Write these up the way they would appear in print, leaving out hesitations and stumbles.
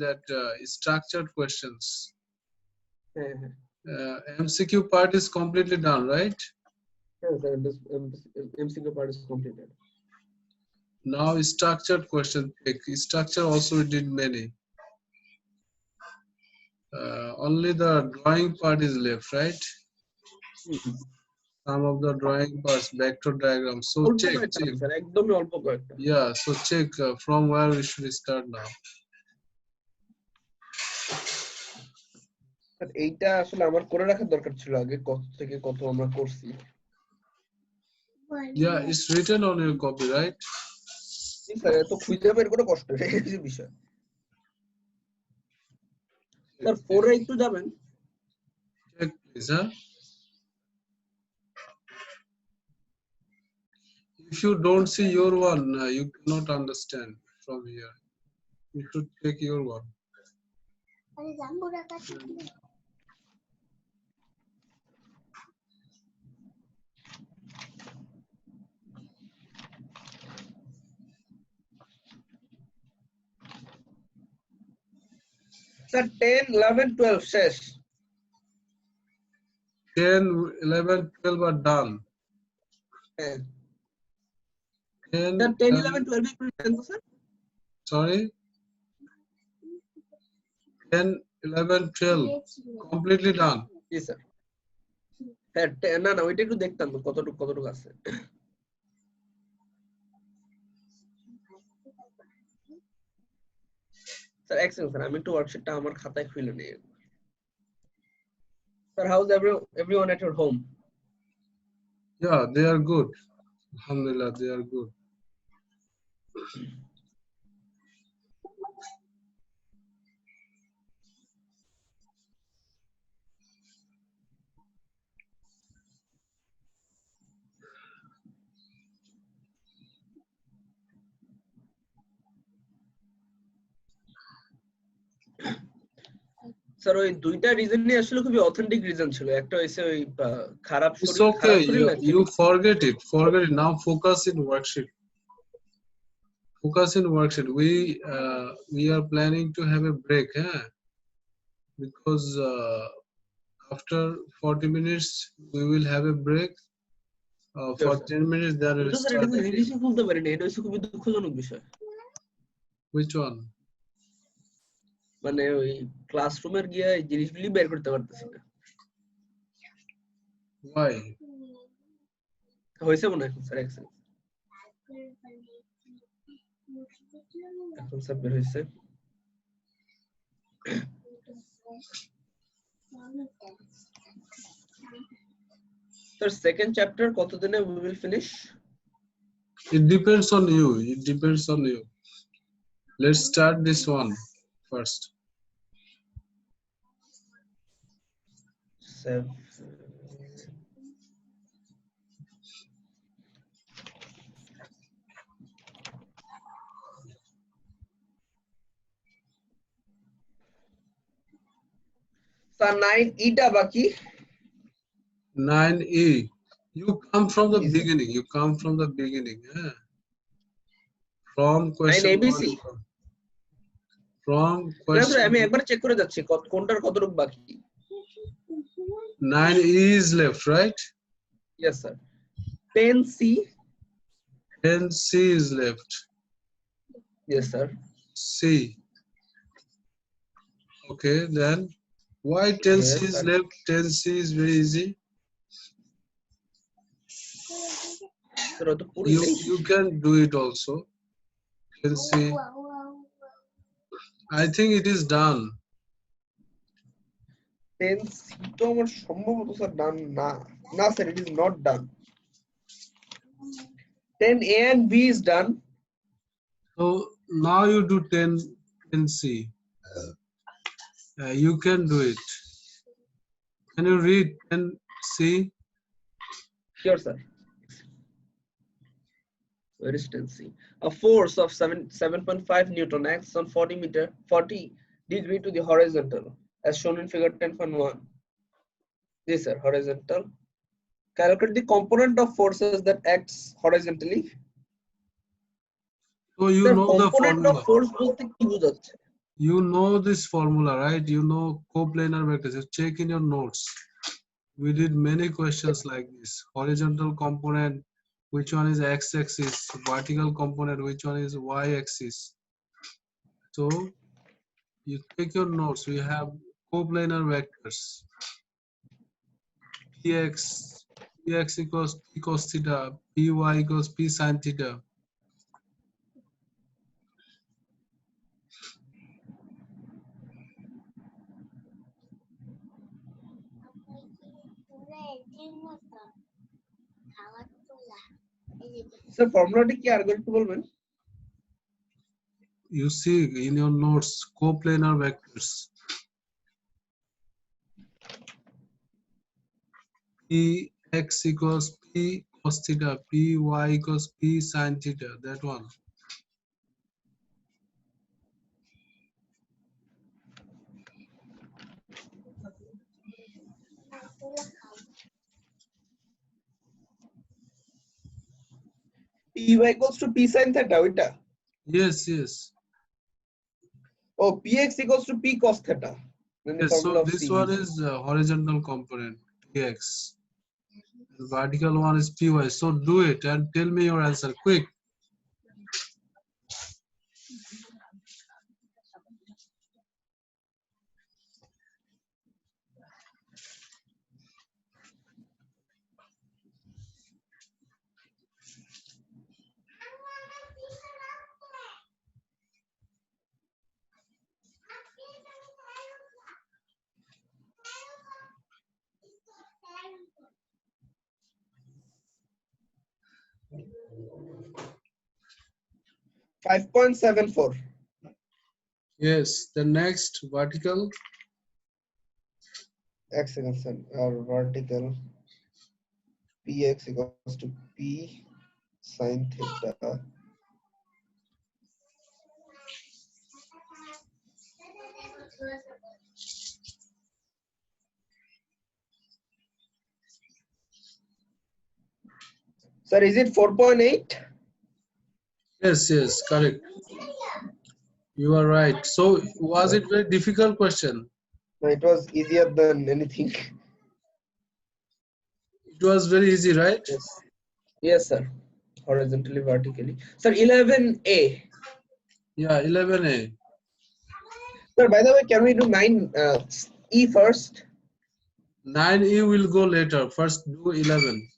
that structured questions. হ্যাঁ MCQ part is completely done, right? হ্যাঁ sir MCQ part is completed. Now structured question. Structure also we did many. Only the drawing part is left, right? Some of the drawing parts, vector diagram. So অল্প check. কয়েকটা sir একদমই অল্প কয়েকটা. Yeah, so check from where we should start now. Sir এইটা আসলে আমার করে রাখার দরকার ছিল আগে কত থেকে কত আমরা করছি. Yeah, it's written on your copy, right? Sir এত খুঁজে বের করে কষ্ট এই বিষয়. স্যার 4 এ একটু যাবেন. Check please, huh? If you don't see your one, you cannot understand from here. You should check your one. Sir 10 11 12 শেষ. 10, 11, 12 are done. হ্যাঁ 10, স্যার 10 11 12 একটু দেন তো স্যার. sorry? 10, 11, 12 completely done. জি স্যার. হ্যাঁ না না ওইটা একটু দেখতাম কতটুকু আছে. স্যার এক্সেলেন্ট স্যার আমি একটু ওয়ার্কশিটটা আমার খাতায় খুলে নিই. Sir how is everyone at your home? Yeah, they are good. Alhamdulillah, they are good. Sir ওই দুইটা রিজনই আসলে খুবই অথেন্টিক রিজন ছিল. একটা হইছে ওই খারাপ It's শরীর okay. না You forget it. Forget it. Now focus in worksheet. Focus in worksheet. We are planning to have a break, huh? Because after 40 minutes we will have a break. For 10 minutes there will কিন্তু sir start. এটা জিনিসই খুলতে পারি না. এটা হচ্ছে খুবই দুঃখজনক বিষয়. Which one? মানে ওই ক্লাসরুমের গিয়ে এই জিনিসগুলি বের করতে পারতেছি না. Why? হইছে মনে এখন স্যার এক্সেল. এখন স্যার বের হইছে. স্যার সেকেন্ড চ্যাপ্টার কতদিনে we will finish? It depends on you. It depends on you. Let's start this one first. 7 sir 9 ইটা বাকি. 9E. You come from the beginning. You come from the beginning. Yeah. From question 9 ABC. 1. From না question. Sir আমি একবার check করে যাচ্ছি কোনটার কতটুকু বাকি. 9E is left, right? Yes sir. 10C. 10C is left. Yes sir. C. Okay, then why 10C Yes, is sir. left? 10C is very easy. Sir, ওটা পুরোই নেই. You can do it also. 10C. I think it is done. 10C তো আমার সম্ভবত sir ডান না. না sir it is not done. 10A and B is done. So now you do 10C. You can do it. Can you read 10C? Sure sir. Where is 10C? A force of 7.5 Newton acts on 40 degree to the horizontal as shown in figure 10.1. Yes sir, horizontal. Calculate the component of forces that acts horizontally. So you Sir, know the component formula. of force বলতে কি বোঝাচ্ছে? You know this formula, right? You know coplanar vectors. You check in your notes. We did many questions like this. Horizontal component, which one is x-axis? Vertical component, which one is y-axis? So you take your notes. We have coplanar vectors. Px equals p cos theta, py equals p sin theta. Sir, formula কি আর একটু বলবেন? You see in your notes coplanar vectors. Px equals p cos theta, py equals p sin theta. That one. py equals to p sin theta ওইটা? Yes, yes. Oh, px equals to p cos theta. Then the Yes, so formula of this c one is is horizontal component, px. The vertical one is py. So do it and tell me your answer quick. $5.74. Yes, the next vertical. Excellent, sir. Our vertical px equals to p sin theta. Sir, is it 4.8? Yes, yes, correct. You are right. So was it very difficult question? No, it was easier than anything. It was very easy, right? Yes. Yes, sir. Horizontally, vertically. Sir, 11A. Yeah, 11A. Sir, by the way, can we do 9E first? 9E will go later. First do 11.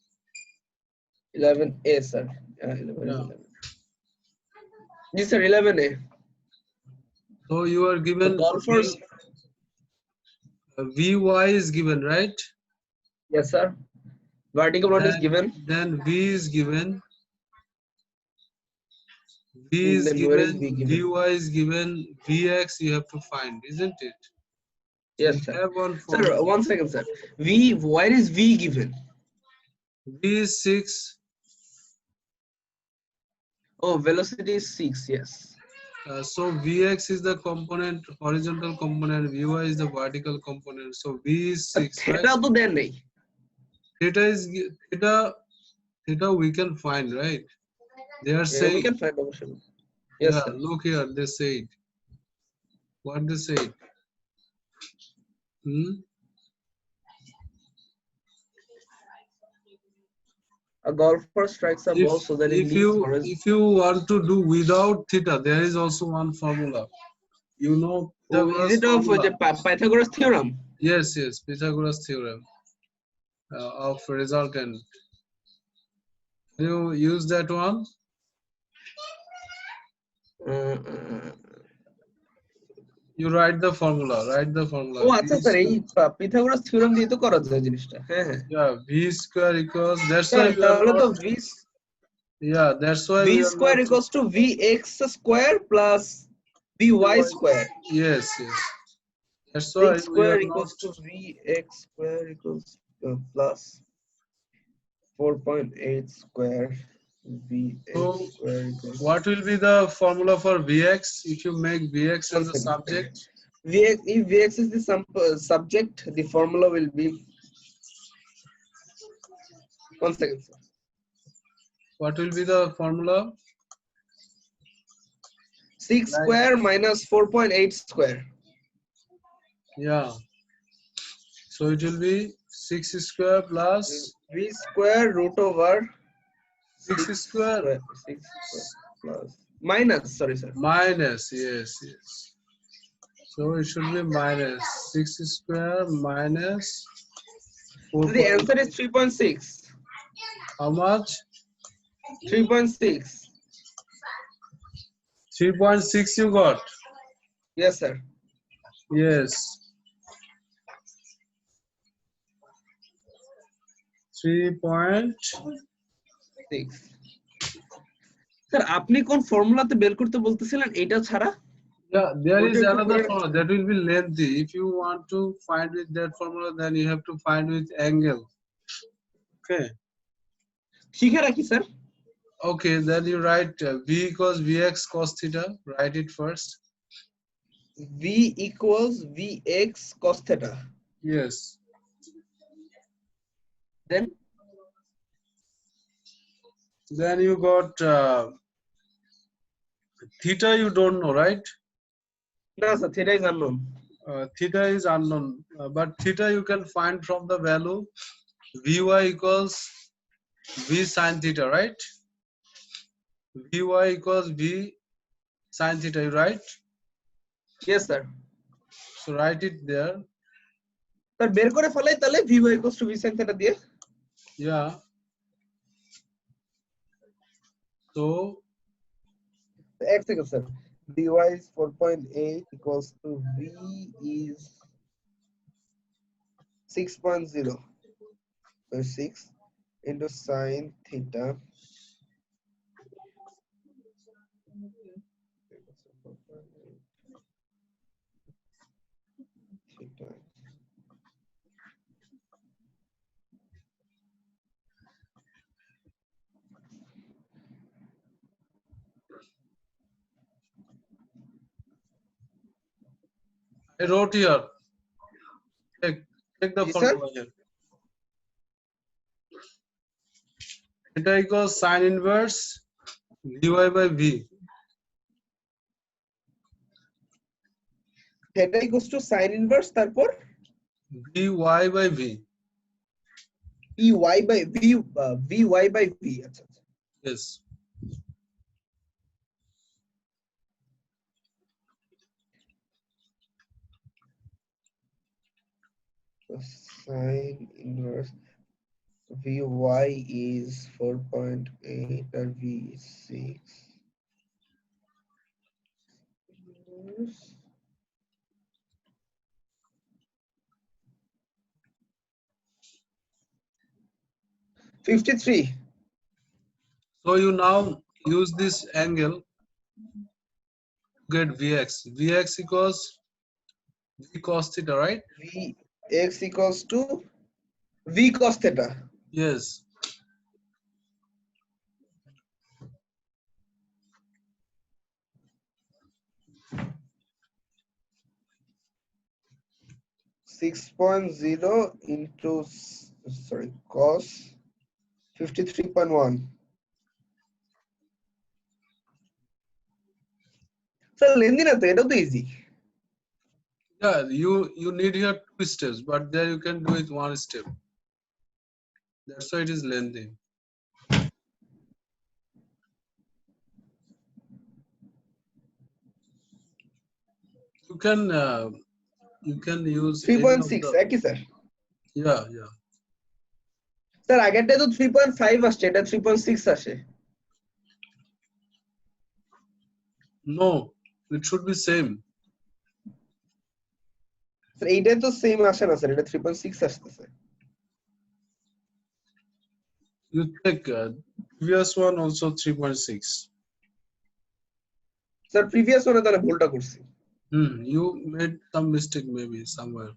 11A, sir. 11 is Yeah. 11. Yes, sir, 11A. So you are given Golfers. Vy is given, right? Yes, sir. Vertical one is given. Then V is given. V is Then where is given. V given? Vy is given. Vx you have to find, isn't it? Yes, We sir. have one Sir, formula. 1 second, sir. V, where is V given? V is 6. Oh, velocity is 6, yes. So Vx is the component, horizontal component. Vy is the vertical component. So V is 6, right? Theta to then nahi. Theta we can find, right? They are Yeah, we saying, can find out. Yes, yeah, sir. look here, they said. What they said? A golfer strikes a ball so that it leaves horizontal. If you want to do without theta, there is also one formula. You know Is Pythagoras it of formula. Pythagoras theorem? Yes, yes, Pythagoras theorem of resultant. Can you use that one? You write the formula. Write the formula. Oh, আচ্ছা sir এই Pythagoras theorem দিয়ে তো করা যায় জিনিসটা। হ্যাঁ হ্যাঁ। Yeah, v square equals. That's sir why we are তাহলে তো not. Yeah, that's why v we are square not. equals to vx square plus vy square. Yes, yes. That's why X we square are not. equals to vx square equals plus 4.8 square vx So, square equals. what will be the formula for Vx if you make Vx as a subject? Vx, if Vx is the subject, the formula will be. 1 second, sir. What will be the formula? 6 square minus 4.8 square. Yeah. So it will be 6 square plus V square root over 6 square 6 square plus minus, sorry sir. minus, yes, yes. So it should be minus 6 square minus 4. So the answer is 3.6. How much? 3.6. 3.6 you got? Yes sir. Yes. 3.6. Sir আপনি কোন ফর্মুলাতে বের করতে বলতেছিলেন এটা ছাড়া? Yeah, there is ওটা একটু another পরে- formula that will be lengthy. If you want to find with that formula, then you have to find with angle. Okay. শিখে রাখি sir. Okay, then you write V equals Vx cos theta. Write it first. V equals Vx cos theta. Yes. Then you got theta. You don't know, right? না sir, theta is unknown. Theta is unknown, but theta you can find from the value Vy equals V sin theta, right? Vy equals V sin theta, right? Yes sir. So write it there. Sir বের করে ফেলাই তাহলে Vy equals to V sin theta দিয়ে। Yeah. So এক second sir. Vy is 4.8 equals to V is 6.0. So 6 into sin theta. Theta. I wrote here. Take the Yes, sir. formula here. Theta equals sin inverse Vy by V. Theta equals to sin inverse তারপর Vy by V. Vy by V, আচ্ছা আচ্ছা। Yes. So sin inverse Vy is 4.8 and V is 6. $53. So you now use this angle to get Vx. Vx equals V cos theta, right? Vx equals to V cos theta. Yes. $6.0 into cos 53.1. Sir, লেনদেন না তো, এটাও তো easy. Yeah, you need here 2 steps, but there you can do it 1 step. That's why it is lengthy. You can use 3.6 একই sir. Yeah. Sir আগেরটা তো 3.5 আসছে, এটা 3.6 আসে। No, it should be same. Sir এইটা তো সেম আসে না স্যার, এটা 3.6 আসতেছে। You take previous one also 3.6. Sir previous one তাহলে ভুলটা করছি। You made some mistake maybe somewhere.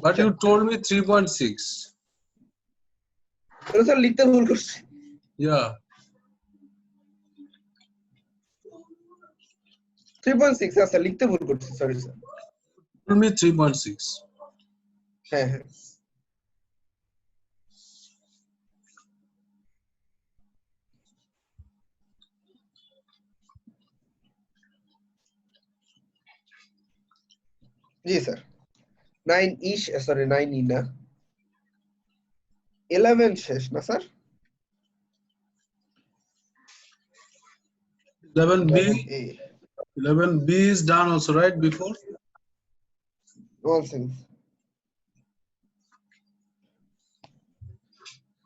But you told me 3.6. Sir লিখতে ভুল করছি। Yeah. 3.6 স্যার লিখতে ভুল করছি, সরি স্যার। Told me 3.6. হ্যাঁ হ্যাঁ। জি স্যার 9 ইশ সরি 9 ই না 11 শেষ না sir 11B. 11A 11B is done also, right? Before. nonsense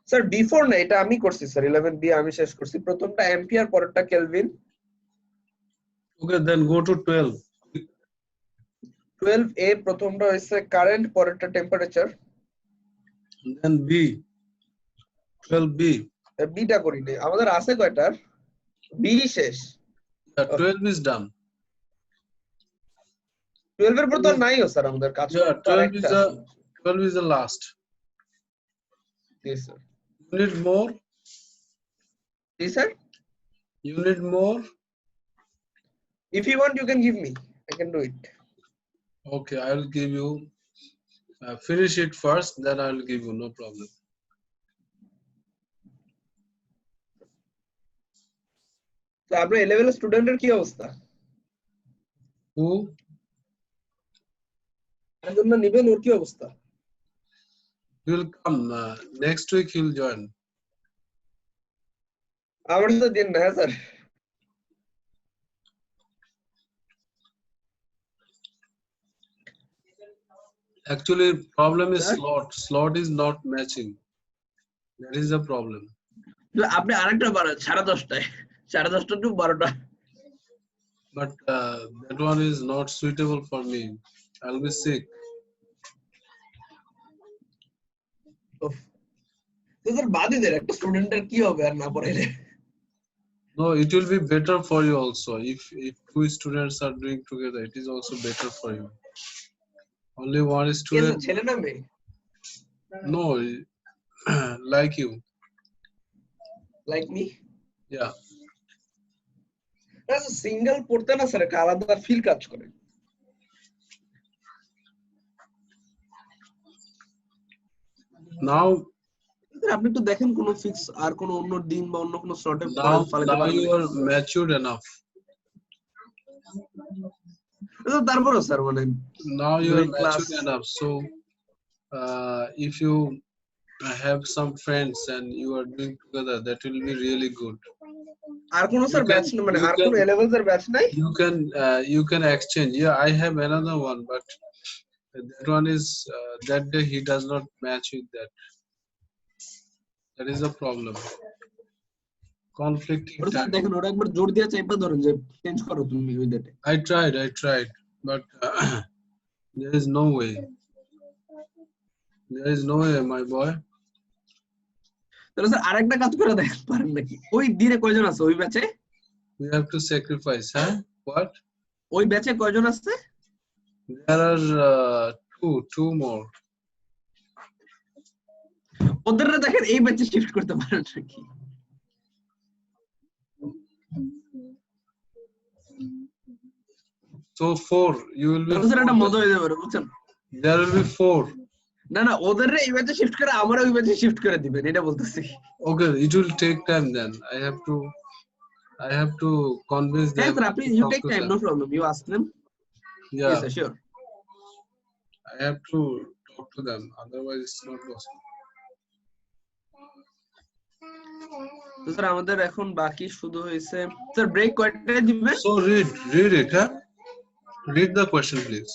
sir before না এটা আমি করছি স্যার 11B আমি শেষ করছি প্রথমটা অ্যাম্পিয়ার পরেরটা kelvin Okay, then go to 12. 12A প্রথমটা হইছে কারেন্ট পরেরটা temperature Then B. 12B. Beta করি নাই আমাদের আছে কয়টার বি শেষ Yeah, 12 is done. 12 এর পর তো নাইও স্যার আমাদের কাজ Yeah, করার 12 একটা is the 12 is the last. G sir You need more? G sir You need more? if you want you can give me I can do it Okay, I will give you. Finish it first, then I will give you, no problem. তো আপনার এ লেভেলের স্টুডেন্টের কি অবস্থা Who? একজন না নিবেন ওর কি অবস্থা He will come. Next week he will join. আমার সাথে দিন না হ্যাঁ sir Actually, problem is Sir? slot. Slot is not matching. That is the problem. আপনি আরেকটা বারেন 10:30টায় 10:30টা two 12টা But that one is not suitable for me. I'll be sick. তো sir বাদই দেন একটা স্টুডেন্টের কি হবে আর না পড়াইলে No, it will be better for you also. If two students are doing together, it is also better for you. Only one K student. ছেলে না মেয়ে No, like you. Like me Yeah. Single পড়তে না sir একটা আলাদা feel কাজ করে Now, আপনি একটু দেখেন কোন ফিক্স আর কোন অন্য দিন বা অন্য কোন স্লটে ফালাতে now পারেন you are matured enough. তারপরও স্যার মানে Now you are class. matured enough. So, if you have some friends and you are doing together, that will be really good. আর কোন স্যার ব্যাচ মানে আর কোন এ লেভেলস এর batch নাই You can exchange. Yeah, I have another one, but that one is that day he does not match with that. That is the problem. Conflicting ওটা sir time. দেখেন ওটা একবার জোর দিয়ে চাইপা ধরেন যে চেঞ্জ করো তুমি ওই ডেটে I tried, but there is no way. There is no way, my boy. তাহলে স্যার আরেকটা কাজ করে দেখতে পারেন নাকি ওই দিনে কয়জন আছে ওই ব্যাচে We have to sacrifice, huh? What? ওই ব্যাচে কয়জন আছে There are two more. ওদেরটা দেখেন এই ব্যাচে শিফট করতে পারেন নাকি So 4. You will be. Sir এটা মজা হয়ে যাবে বুঝছেন There will be 4. না না ওদের এই ব্যাচে শিফট করে আমার ওই ব্যাচে শিফট করে দিবেন এটা বলতেছি Okay, it will take time then. I have to convince হ্যাঁ them. স্যার আপনি you take time no problem you ask them Yeah, yes sure I have to talk to them. Otherwise, it's not possible. তো sir আমাদের এখন বাকি শুধু হইছে sir break কয়টায় দিবেন So read it, huh? Read the question, please.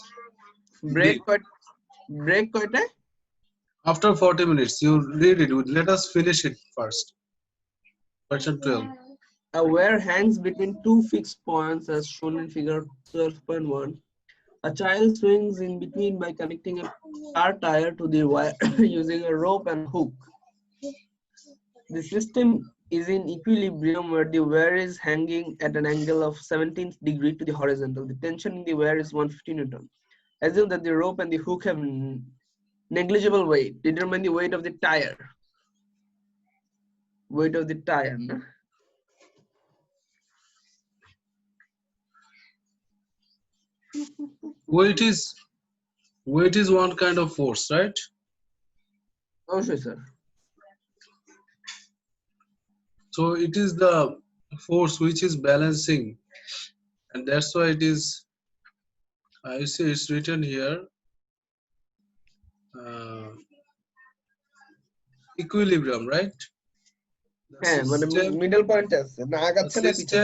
Break কয়টায় After 40 minutes, you read it. Let us finish it first. Question 12. A wire hangs between two fixed points as shown in figure 12.1. A child swings in between by connecting a car tire to the wire using a rope and hook. The system is in equilibrium where the wire is hanging at an angle of 17th degree to the horizontal. The tension in the wire is 150 Newton. Assume that the rope and the hook have negligible weight. Determine the weight of the tire. Weight of the tire. No? Weight is one kind of force, right? Oh, sure, sir. So it is the force which is balancing, and that's why it is You see it's written here equilibrium, right? হ্যাঁ মানে middle point আছে না আগাচ্ছে না পিছাচ্ছে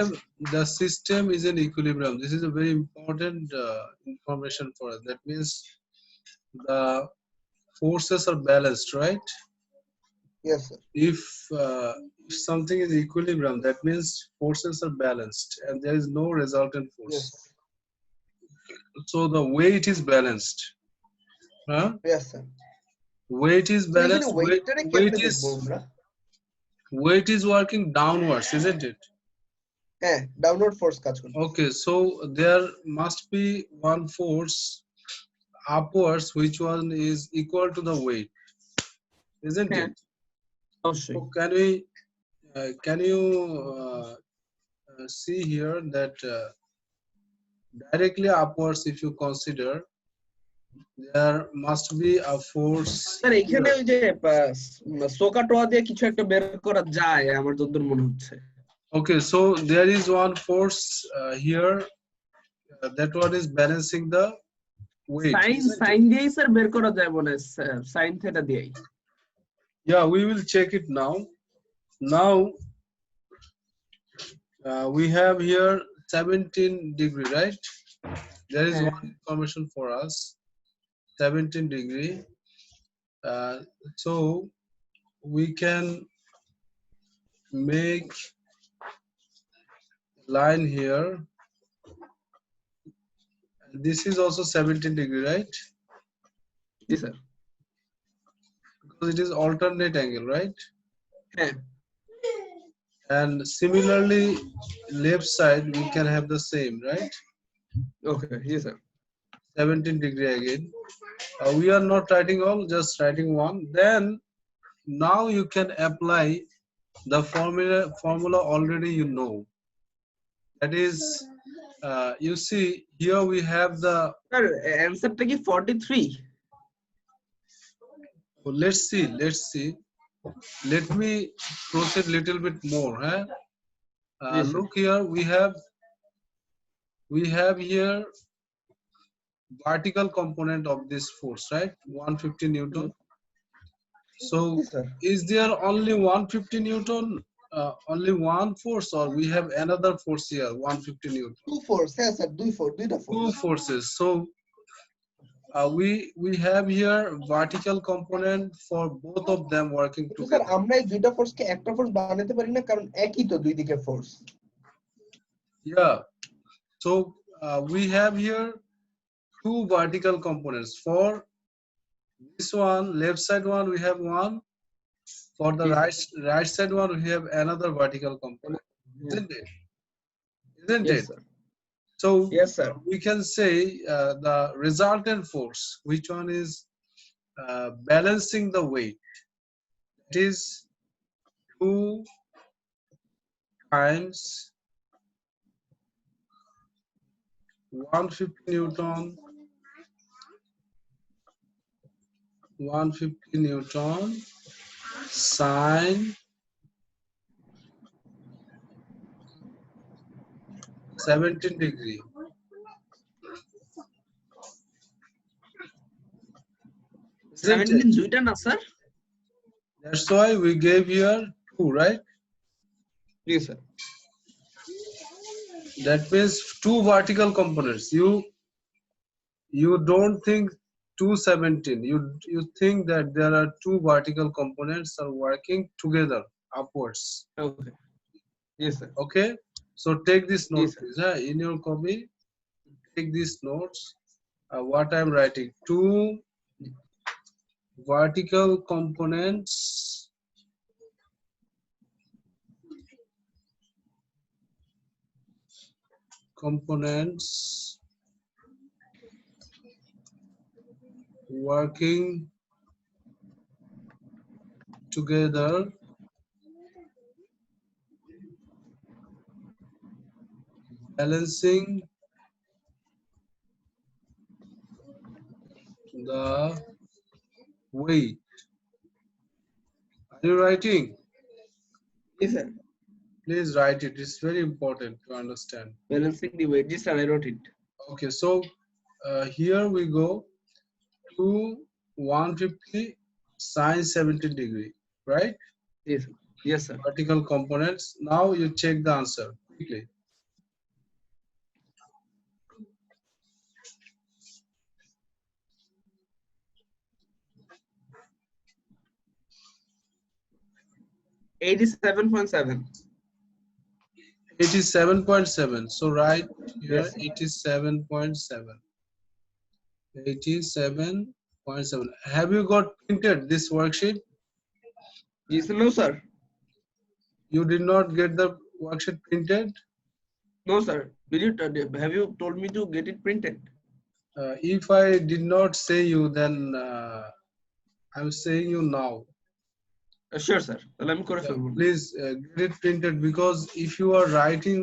The system is in equilibrium. This is a very important information for us. That means the forces are balanced, right? yes sir If something is equilibrium, that means forces are balanced and there is no resultant force. yes So the weight is balanced. Huh? yes sir Weight is তো এখানে balanced. ওয়েটটারে কেমনে দেখবো আমরা Weight is working downwards, isn't it? হ্যাঁ downward force কাজ করবে Okay, so there must be one force upwards, which one is equal to the weight, isn't হ্যাঁ it? অবশ্যই So can you see here that directly upwards, if you consider, there must be a force. Sir এখানে ওই যে সোকাটোয়া দিয়ে কিছু একটা বের করা যায় আমার যতদূর মনে হচ্ছে Okay, so there is one force here. That one is balancing the weight. Sine দিয়েই স্যার বের করা যায় মনে হয় সাইন থিটা দিয়েই Yeah, we will check it now. Now we have here 17 degree, right? There is one information for us. 17 degree. So we can make line here. This is also 17 degree, right? G sir Because it is alternate angle, right? হ্যাঁ And similarly, left side we can have the same, right? Okay G sir 17 degree again. We are not writing all, just writing one. Then now you can apply the formula already you know. That is, you see here we have the. Sir অ্যানসারটা কি 43 Let's see. Let me proceed little bit more. Huh? Yes, sir. Look here, we have here vertical component of this force, right? 150 Newton. So Yes, sir. is there only 150 Newton, only one force, or we have another force here, 150 Newton? Two force, yes sir, দুইটা force. Two forces. So we have here vertical component for both of them working sir together. আমরা এই দুইটা ফোর্সকে একটা force বানাতে পারি না কারণ একই তো দুই দিকের force Yeah. So we have here two vertical components. For this one, left side one, we have one. For the right side one, we have another vertical component. Isn't it? Isn't yes it? sir So yes sir we can say the resultant force, which one is balancing the weight. It is 2 times 150 Newton. 150 Newton sine 17 degree. দুইটা না sir That's why we gave here 2, right? yes sir That means 2 vertical components. You don't think 217. You think that there are 2 vertical components are working together upwards. okay yes sir Okay. So take this note, Yes, sir. please. In your copy, take these notes. What I'm writing: 2 vertical components working together balancing the weight. Are you writing? yes sir Please write it. It's very important to understand. balancing the weight yes sir I wrote it Okay, so here we go to 150 sine 70 degree, right? Yes, yes, sir. Vertical components. Now you check the answer quickly. $87.7. 87.7. So right here, Yes, sir. 87.7. 87.7. Have you got printed this worksheet? Yes, no, sir. You did not get the worksheet printed? No, sir. Will you have you told me to get it printed? If I did not say you, then I'm saying you now. Sure, sir. তাহলে আমি করে Yeah, ফেলবো। please get it printed, because if you are writing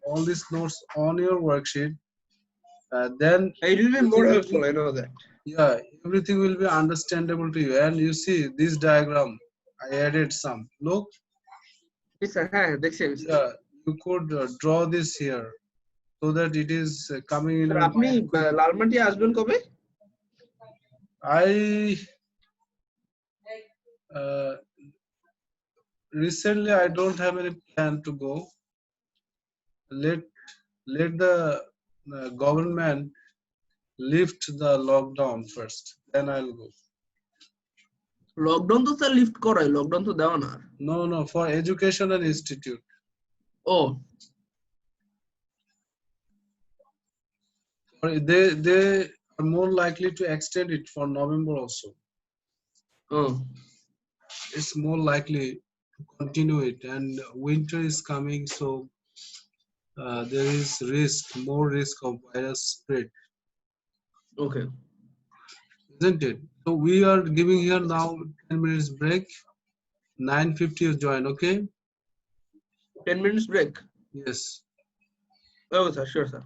all these notes on your worksheet, then It will be everything more will helpful, I know that. yeah, everything will be understandable to you. And you see this diagram, I added some. Look, Yes, sir. হ্যাঁ, দেখছি আমি, sir. yeah, you could draw this here so that it is coming in Sir, your আপনি mind quickly. লালমাটি আসবেন কবে? I uh, recently I don't have any plan to go. Let the government lift the lockdown first, then I'll go. Lockdown তো sir lift করায়, lockdown তো দেওয়া না। No, for educational institute. O, Or they are more likely to extend it for November also. O, It's more likely to continue it, and winter is coming, so there is more risk of virus spread, okay. isn't it? So we are giving here now 10 minutes break. 9:50 you join, okay? 10 minutes break. Yes. Okay, sir. Sure, sir.